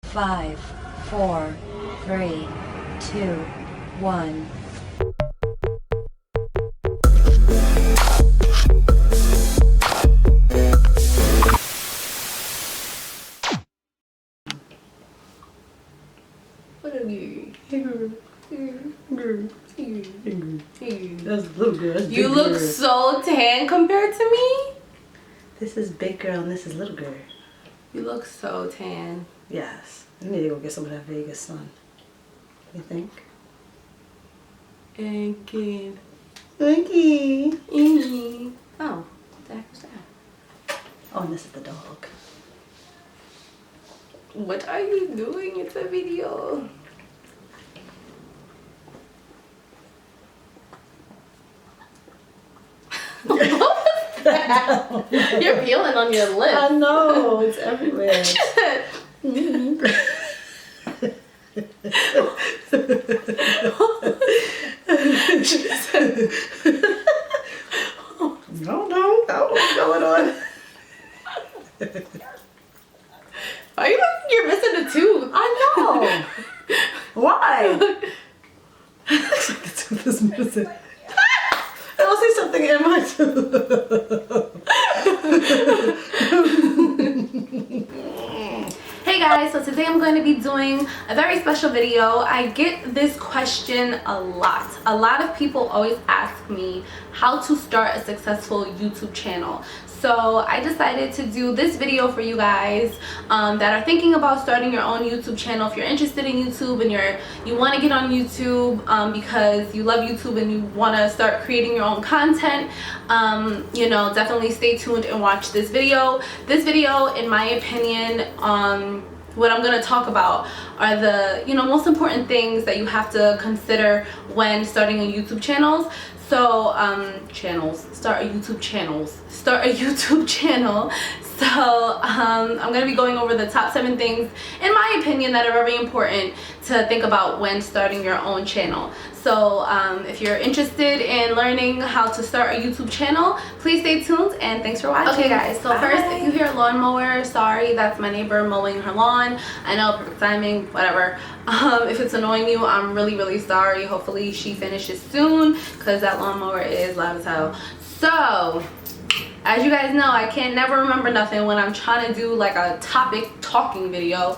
5, 4, 3, 2, 1. That's little girl. That's you look girl. so tan compared to me. This is big girl and this is little girl. You look so tan. Yes. You need to go get some of that Vegas sun. You think? Thank you. Thank you. Oh, what the heck was that? Oh, and this is the dog. What are you doing? It's a video. What was that? You're peeling on your lips. I know. It's everywhere. No, what's going on? Why are you looking? You're missing a tooth. I know. Why? Looks like the tooth is missing. I will see something in my tooth. Hey guys, so today I'm going to be doing a very special video. I get this question a lot. A lot of people always ask me how to start a successful YouTube channel. So I decided to do this video for you guys that are thinking about starting your own YouTube channel. If you're interested in YouTube and you want to get on YouTube because you love YouTube and you want to start creating your own content, you know, definitely stay tuned and watch this video. This video, in my opinion, what I'm going to talk about are the, you know, most important things that you have to consider when starting a YouTube channel. So start a YouTube channel. So I'm going to be going over the top 7 things, in my opinion, that are very important to think about when starting your own channel. So if you're interested in learning how to start a YouTube channel, please stay tuned and thanks for watching. Okay guys, so first, if you hear a lawnmower, sorry, that's my neighbor mowing her lawn. I know, perfect timing, whatever. If it's annoying you, I'm really sorry. Hopefully she finishes soon because that lawnmower is loud as hell. So as you guys know, I can never remember nothing when I'm trying to do like a topic talking video.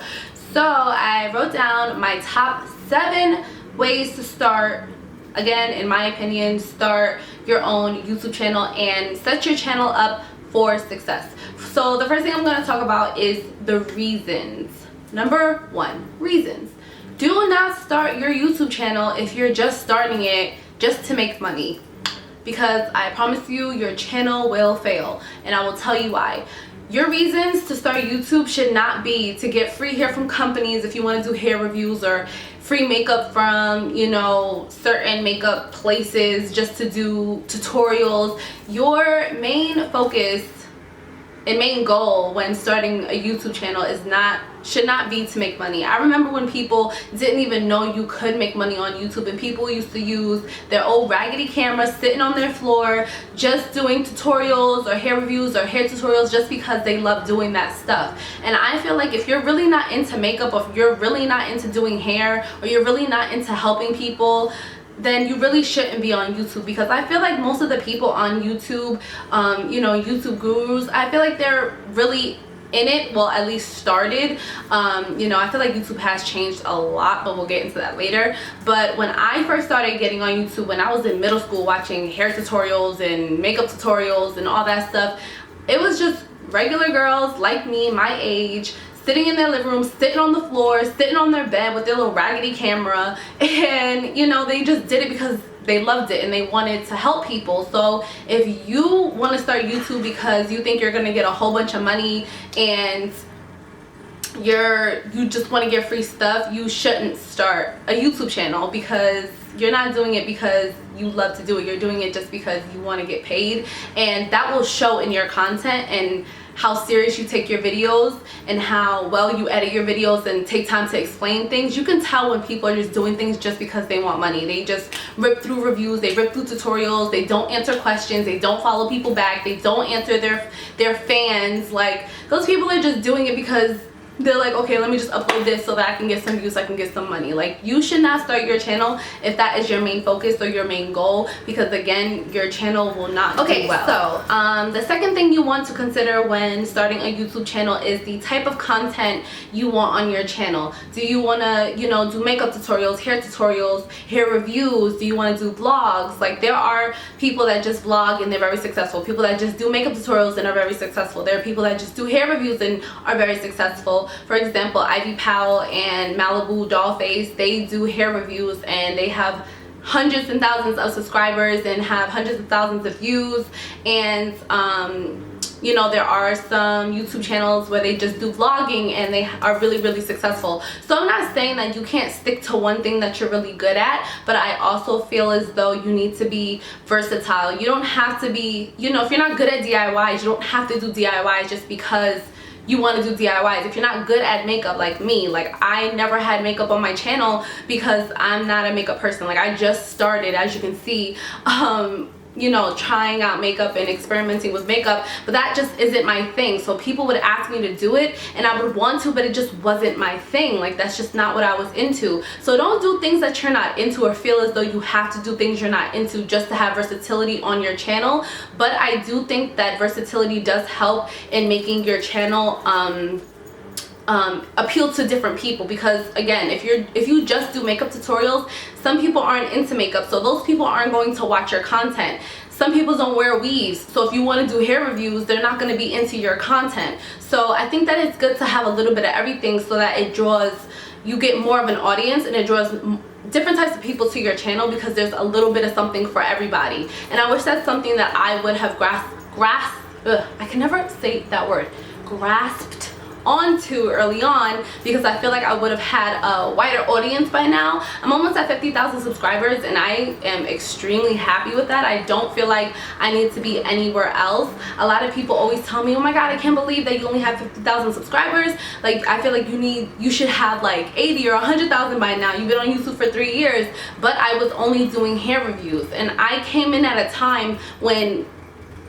So I wrote down my top 7 ways to start, again, in my opinion, start your own YouTube channel and set your channel up for success. So the first thing I'm going to talk about is the reasons. Number 1, reasons. Do not start your YouTube channel if you're just starting it just to make money, because I promise you your channel will fail, and I will tell you why. Your reasons to start YouTube should not be to get free hair from companies if you want to do hair reviews, or free makeup from, you know, certain makeup places just to do tutorials. Your main focus and main goal when starting a YouTube channel should not be to make money. I remember when people didn't even know you could make money on YouTube, and people used to use their old raggedy cameras sitting on their floor just doing tutorials or hair reviews or hair tutorials just because they love doing that stuff. And I feel like if you're really not into makeup, or if you're really not into doing hair, or you're really not into helping people, then you really shouldn't be on YouTube, because I feel like most of the people on YouTube, you know, YouTube gurus, I feel like they're really in it, well, at least started. You know, I feel like YouTube has changed a lot, but we'll get into that later. But when I first started getting on YouTube, when I was in middle school watching hair tutorials and makeup tutorials and all that stuff, it was just regular girls like me, my age, sitting in their living room, sitting on the floor, sitting on their bed with their little raggedy camera, and you know, they just did it because they loved it and they wanted to help people. So if you want to start YouTube because you think you're gonna get a whole bunch of money and you just want to get free stuff, you shouldn't start a YouTube channel, because you're not doing it because you love to do it. You're doing it just because you want to get paid, and that will show in your content and how serious you take your videos and how well you edit your videos and take time to explain things. You can tell when people are just doing things just because they want money. They just rip through reviews, they rip through tutorials, they don't answer questions, they don't follow people back, they don't answer their fans. Like, those people are just doing it because they're like, okay, let me just upload this so that I can get some views, so I can get some money. Like, you should not start your channel if that is your main focus or your main goal, because again, your channel will not do well. So the second thing you want to consider when starting a YouTube channel is the type of content you want on your channel. Do you want to, you know, do makeup tutorials, hair reviews? Do you want to do vlogs? Like, there are people that just vlog and they're very successful, people that just do makeup tutorials and are very successful. There are people that just do hair reviews and are very successful. For example, Ivy Powell and Malibu Dollface, they do hair reviews and they have hundreds and thousands of subscribers and have hundreds of thousands of views. And you know, there are some YouTube channels where they just do vlogging and they are really successful. So I'm not saying that you can't stick to one thing that you're really good at, but I also feel as though you need to be versatile. You don't have to be, you know, if you're not good at DIYs, you don't have to do DIYs just because you want to do DIYs. If you're not good at makeup like me, like I never had makeup on my channel because I'm not a makeup person. Like, I just started, as you can see, you know, trying out makeup and experimenting with makeup, but that just isn't my thing. So people would ask me to do it and I would want to, but it just wasn't my thing. Like, that's just not what I was into. So don't do things that you're not into or feel as though you have to do things you're not into just to have versatility on your channel. But I do think that versatility does help in making your channel appeal to different people, because again, if you just do makeup tutorials, some people aren't into makeup, so those people aren't going to watch your content. Some people don't wear weaves, so if you want to do hair reviews, they're not going to be into your content. So I think that it's good to have a little bit of everything so that it draws, you get more of an audience and it draws different types of people to your channel, because there's a little bit of something for everybody. And I wish that's something that I would have I can never say that word, grasped onto early on, because I feel like I would have had a wider audience by now. I'm almost at 50,000 subscribers and I am extremely happy with that. I don't feel like I need to be anywhere else. A lot of people always tell me, oh my god, I can't believe that you only have 50,000 subscribers. Like, I feel like you should have like 80 or 100,000 by now. You've been on YouTube for 3 years. But I was only doing hair reviews, and I came in at a time when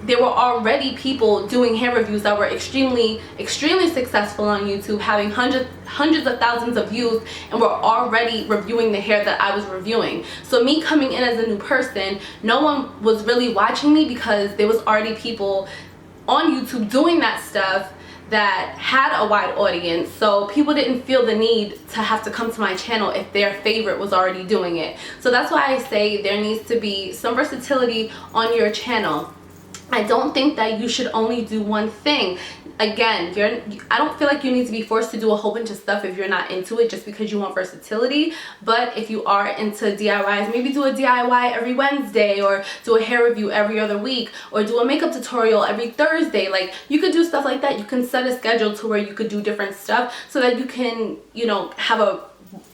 there were already people doing hair reviews that were extremely successful on YouTube, having hundreds of thousands of views, and were already reviewing the hair that I was reviewing. So me coming in as a new person, no one was really watching me because there was already people on YouTube doing that stuff that had a wide audience. So people didn't feel the need to have to come to my channel if their favorite was already doing it. So that's why I say there needs to be some versatility on your channel. I don't think that you should only do one thing. Again, I don't feel like you need to be forced to do a whole bunch of stuff if you're not into it just because you want versatility. But if you are into DIYs, maybe do a DIY every Wednesday, or do a hair review every other week, or do a makeup tutorial every Thursday. Like, you could do stuff like that. You can set a schedule to where you could do different stuff so that you can, you know, have a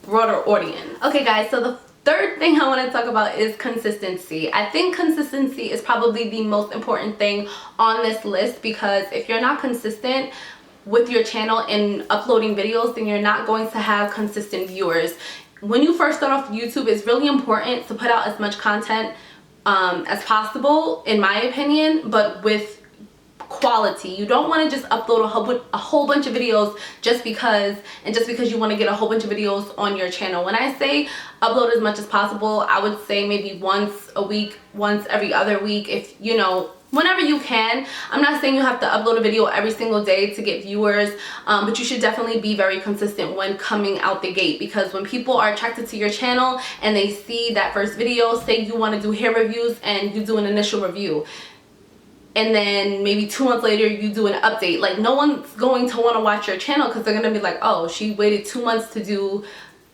broader audience. Okay guys, so the third thing I want to talk about is consistency. I think consistency is probably the most important thing on this list, because if you're not consistent with your channel and uploading videos, then you're not going to have consistent viewers. When you first start off YouTube, it's really important to put out as much content as possible, in my opinion, but with quality. You don't want to just upload a whole bunch of videos just because you want to get a whole bunch of videos on your channel. When I say upload as much as possible, I would say maybe once a week, once every other week, if you know, whenever you can. I'm not saying you have to upload a video every single day to get viewers, but you should definitely be very consistent when coming out the gate, because when people are attracted to your channel and they see that first video, say you want to do hair reviews and you do an initial review, and then maybe 2 months later you do an update, like, no one's going to want to watch your channel because they're going to be like, oh, she waited 2 months to do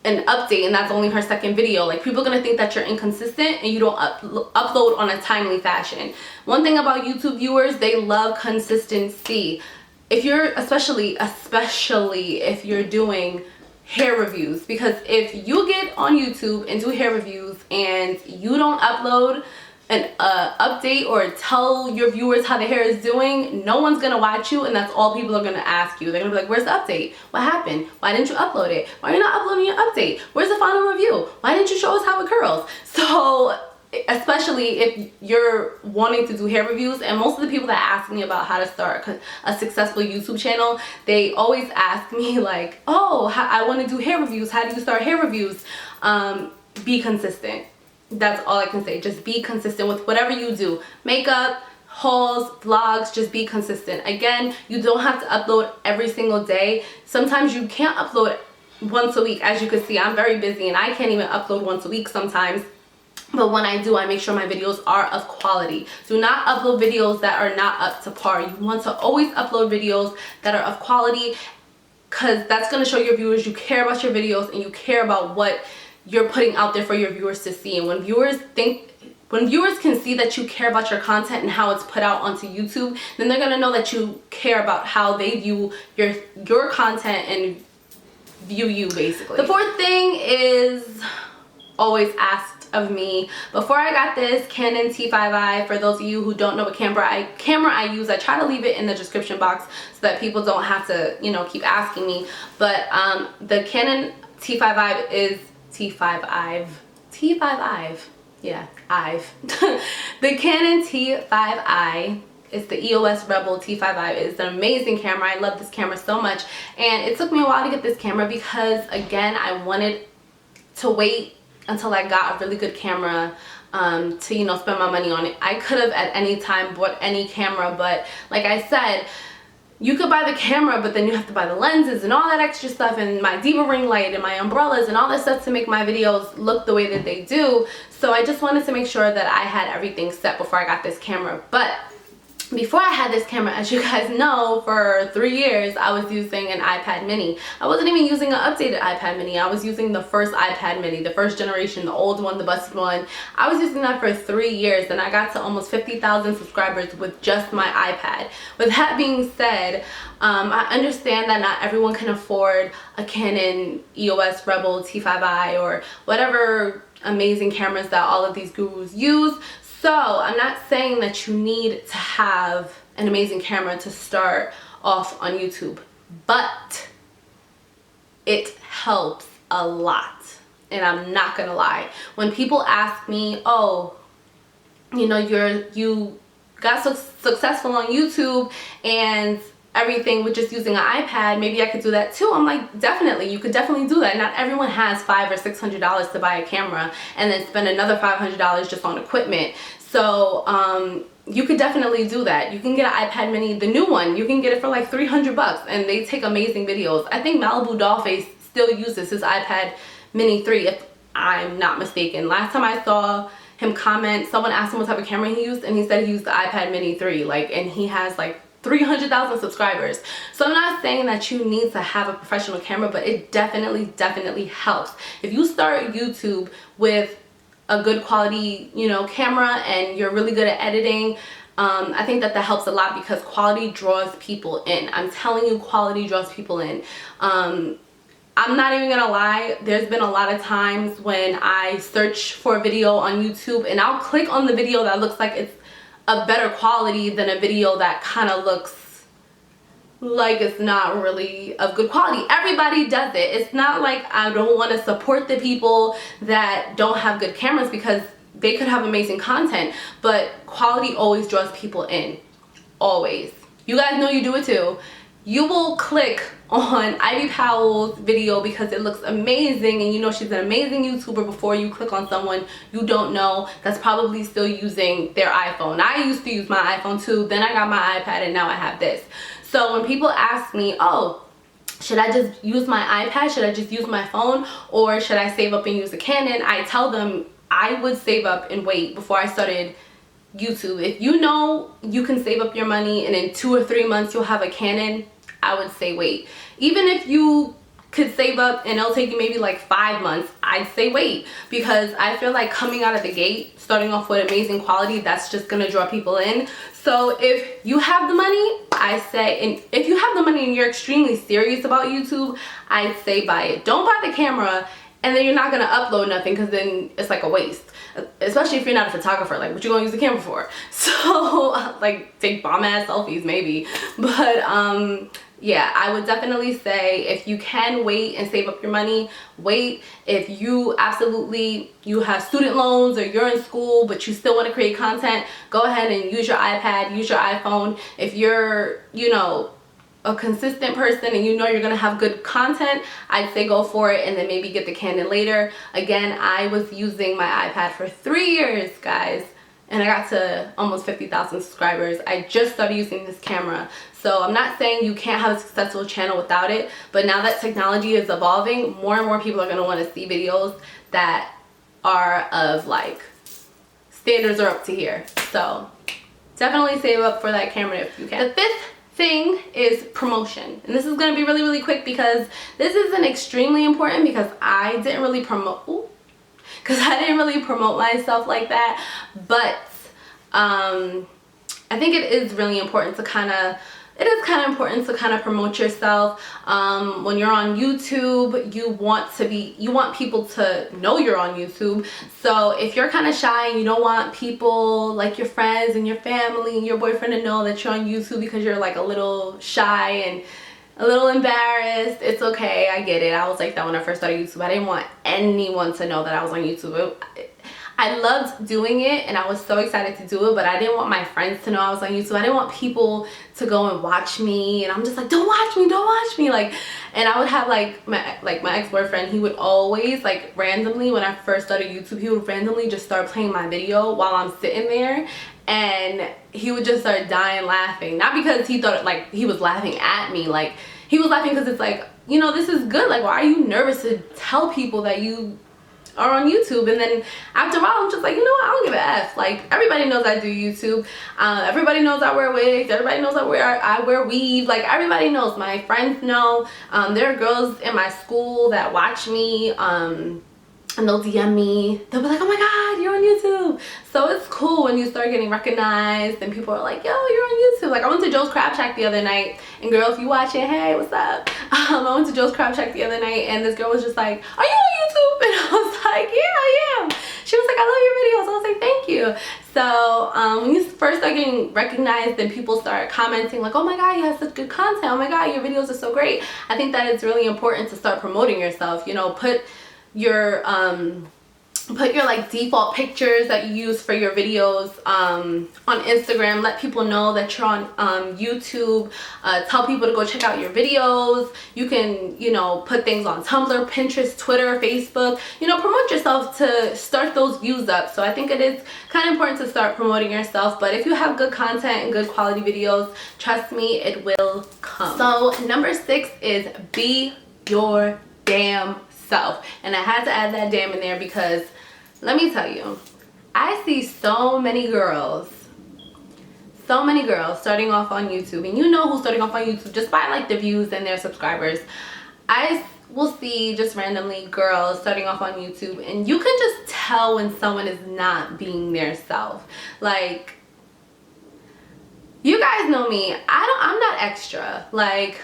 an update and that's only her second video. Like, people are going to think that you're inconsistent and you don't upload on a timely fashion. One thing about YouTube viewers, they love consistency. If you're especially if you're doing hair reviews, because if you get on YouTube and do hair reviews and you don't upload an update or tell your viewers how the hair is doing, no one's gonna watch you, and that's all people are gonna ask you. They're gonna be like, where's the update? What happened? Why didn't you upload it? Why are you not uploading your update? Where's the final review? Why didn't you show us how it curls? So especially if you're wanting to do hair reviews. And most of the people that ask me about how to start a successful YouTube channel, they always ask me like, oh, I want to do hair reviews. How do you start hair reviews? Be consistent. That's all I can say. Just be consistent with whatever you do. Makeup, hauls, vlogs, just be consistent. Again, you don't have to upload every single day. Sometimes you can't upload once a week. As you can see, I'm very busy and I can't even upload once a week sometimes. But when I do, I make sure my videos are of quality. Do not upload videos that are not up to par. You want to always upload videos that are of quality, because that's going to show your viewers you care about your videos and you care about what you're putting out there for your viewers to see. And when viewers can see that you care about your content and how it's put out onto YouTube, then they're gonna know that you care about how they view your content and view you, basically. The fourth thing is always asked of me. Before I got this Canon T5i, for those of you who don't know what camera I use, I try to leave it in the description box so that people don't have to, you know, keep asking me. But the Canon T5i is yeah, the Canon T5i is the EOS Rebel T5i. It's an amazing camera. I love this camera so much, and it took me a while to get this camera because, again, I wanted to wait until I got a really good camera to, you know, spend my money on it. I could have at any time bought any camera, but like I said, you could buy the camera, but then you have to buy the lenses and all that extra stuff, and my Diva ring light and my umbrellas and all that stuff to make my videos look the way that they do. So I just wanted to make sure that I had everything set before I got this camera. But before I had this camera, as you guys know, for 3 years I was using an iPad mini. I wasn't even using an updated iPad mini. I was using the first iPad mini, the first generation, the old one, the busted one. I was using that for 3 years, and I got to almost 50,000 subscribers with just my iPad. With that being said, I understand that not everyone can afford a Canon EOS Rebel T5i or whatever amazing cameras that all of these gurus use. So I'm not saying that you need to have an amazing camera to start off on YouTube, but it helps a lot. And I'm not gonna lie, when people ask me, oh, you know, you got so successful on YouTube and everything with just using an iPad, maybe I could do that too. I'm like, definitely, you could definitely do that. Not everyone has $500 or $600 to buy a camera and then spend another $500 just on equipment. So you could definitely do that. You can get an iPad mini, the new one, you can get it for like $300 and they take amazing videos. I think Malibu Dollface still uses his iPad mini 3, if I'm not mistaken. Last time I saw him comment, someone asked him what type of camera he used, and he said he used the iPad mini 3, like, and he has like 300,000 subscribers. So I'm not saying that you need to have a professional camera, but it definitely helps. If you start YouTube with a good quality, you know, camera and you're really good at editing, I think that helps a lot, because quality draws people in. I'm telling you, quality draws people in. I'm not even gonna lie, there's been a lot of times when I search for a video on YouTube and I'll click on the video that looks like it's a better quality than a video that kind of looks like it's not really of good quality. Everybody does it. It's not like I don't want to support the people that don't have good cameras, because they could have amazing content, but quality always draws people in. Always. You guys know you do it too. You will click on Ivy Powell's video because it looks amazing and you know she's an amazing YouTuber, before you click on someone you don't know that's probably still using their iPhone. I used to use my iPhone too, then I got my iPad, and now I have this. So when people ask me, oh, should I just use my iPad? Should I just use my phone? Or should I save up and use a Canon? I tell them I would save up and wait before I started YouTube. If you know you can save up your money and in 2 or 3 months you'll have a Canon, I would say wait. Even if you could save up and it'll take you maybe like 5 months, I'd say wait, because I feel like coming out of the gate, starting off with amazing quality, that's just gonna draw people in. So if you have the money, I say, and if you have the money and you're extremely serious about YouTube, I'd say buy it. Don't buy the camera and then you're not gonna upload nothing, because then it's like a waste. Especially if you're not a photographer, like what you gonna use the camera for? So like take bomb ass selfies maybe, but yeah, I would definitely say if you can wait and save up your money, wait. If you you have student loans or you're in school but you still want to create content, go ahead and use your iPad, use your iPhone. If you're, you know, a consistent person and you know you're gonna have good content, I'd say go for it and then maybe get the Canon later. Again, I was using my iPad for 3 years, guys, and I got to almost 50,000 subscribers. I just started using this camera. So I'm not saying you can't have a successful channel without it, but now that technology is evolving, more and more people are gonna wanna see videos that are of like, standards are up to here. So definitely save up for that camera if you can. The fifth thing is promotion, and this is going to be really, really quick because this isn't extremely important because I didn't really promote myself like that, but I think it is really important to kind of promote yourself. When you're on YouTube, you want people to know you're on YouTube. So if you're kind of shy and you don't want people like your friends and your family and your boyfriend to know that you're on YouTube because you're like a little shy and a little embarrassed, it's okay. I get it. I was like that when I first started YouTube. I didn't want anyone to know that I was on YouTube. I loved doing it and I was so excited to do it, but I didn't want my friends to know I was on YouTube. I didn't want people to go and watch me, and I'm just like, don't watch me, like. And I would have like my ex-boyfriend, he would always like randomly, when I first started YouTube, he would randomly just start playing my video while I'm sitting there, and he would just start dying laughing. Not because he thought like he was laughing at me, like he was laughing because it's like, you know, this is good. Like, why are you nervous to tell people that you are on YouTube? And then after a while, I'm just like, you know what, I don't give a F. Like, everybody knows I do YouTube. Everybody knows I wear wigs. Everybody knows I wear weave. Like, everybody knows. My friends know. There are girls in my school that watch me, and they'll DM me. They'll be like, oh my God, you're on YouTube. So it's cool when you start getting recognized and people are like, yo, you're on YouTube. Like, I went to Joe's Crab Shack the other night, and girl, if you watching, hey, what's up? I went to Joe's Crab Shack the other night, and this girl was just like, are you on YouTube? And I was like, yeah, I am. She was like, I love your videos. I was like, thank you. So when you first start getting recognized and people start commenting like, oh my God, you have such good content. Oh my God, your videos are so great. I think that it's really important to start promoting yourself. You know, put your like default pictures that you use for your videos on Instagram. Let people know that you're on YouTube. Tell people to go check out your videos. You can, you know, put things on Tumblr, Pinterest, Twitter, Facebook. You know, promote yourself to start those views up. So I think it is kind of important to start promoting yourself. But if you have good content and good quality videos, trust me, it will come. So number 6 is be your damn self. And I had to add that damn in there because let me tell you, I see so many girls starting off on YouTube, and you know who's starting off on YouTube just by like the views and their subscribers. I will see just randomly girls starting off on YouTube, and you can just tell when someone is not being their self. Like, you guys know me, I'm not extra. Like,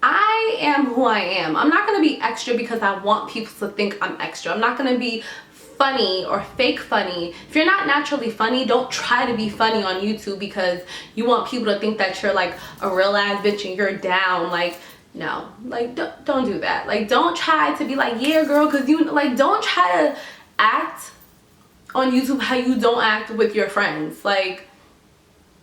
I am who I am. I'm not going to be extra because I want people to think I'm extra. I'm not going to be funny or fake funny. If you're not naturally funny, don't try to be funny on YouTube because you want people to think that you're like a real ass bitch and you're down. Like, no, like don't do that. Like, don't try to be like, yeah girl, because you like, don't try to act on YouTube how you don't act with your friends. Like,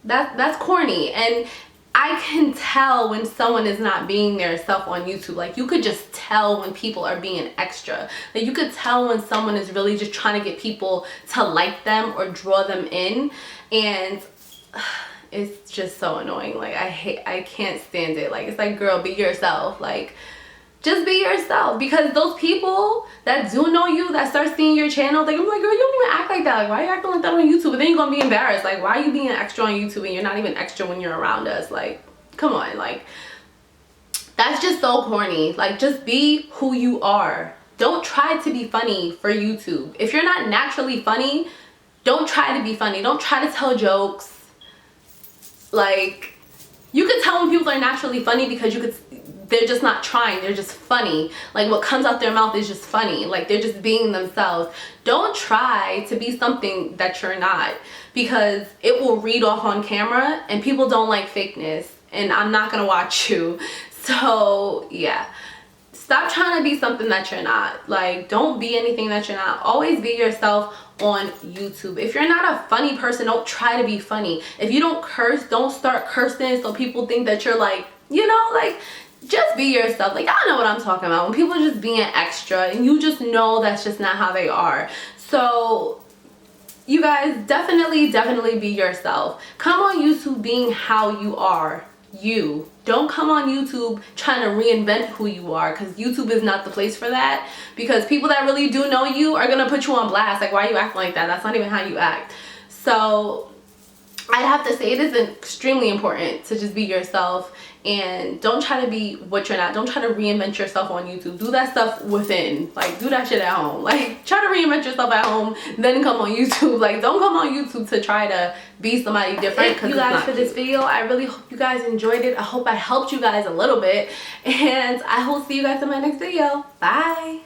that's corny. And I can tell when someone is not being their self on YouTube. Like, you could just tell when people are being extra. Like, you could tell when someone is really just trying to get people to like them or draw them in. And it's just so annoying. Like, I can't stand it. Like, it's like, girl, be yourself. Like, just be yourself. Because those people that do know you, that start seeing your channel, they're gonna be like, girl, you don't even act like that. Like, why are you acting like that on YouTube? And then you're gonna be embarrassed. Like, why are you being an extra on YouTube and you're not even extra when you're around us? Like, come on. Like, that's just so corny. Like, just be who you are. Don't try to be funny for YouTube. If you're not naturally funny, don't try to be funny. Don't try to tell jokes. Like, you can tell when people are naturally funny because they're just not trying, they're just funny. Like, what comes out their mouth is just funny. Like, they're just being themselves. Don't try to be something that you're not, because it will read off on camera, and people don't like fakeness. and I'm not gonna watch you. So yeah, stop trying to be something that you're not. Like, don't be anything that you're not. Always be yourself on YouTube. If you're not a funny person, don't try to be funny. If you don't curse, don't start cursing so people think that you're like, you know, like, just be yourself. Like, I know what I'm talking about. When people are just being extra and you just know that's just not how they are. So you guys, definitely be yourself. Come on YouTube being how you are. You don't come on YouTube trying to reinvent who you are, because YouTube is not the place for that, because people that really do know you are gonna put you on blast. Like, why are you acting like that? That's not even how you act. So I have to say, it is extremely important to just be yourself, and don't try to be what you're not. Don't try to reinvent yourself on YouTube. Do that stuff within. Like, do that shit at home. Like, try to reinvent yourself at home, then come on YouTube. Like, don't come on YouTube to try to be somebody different. Thank you guys for this video. I really hope you guys enjoyed it. I hope I helped you guys a little bit, and I will see you guys in my next video. Bye.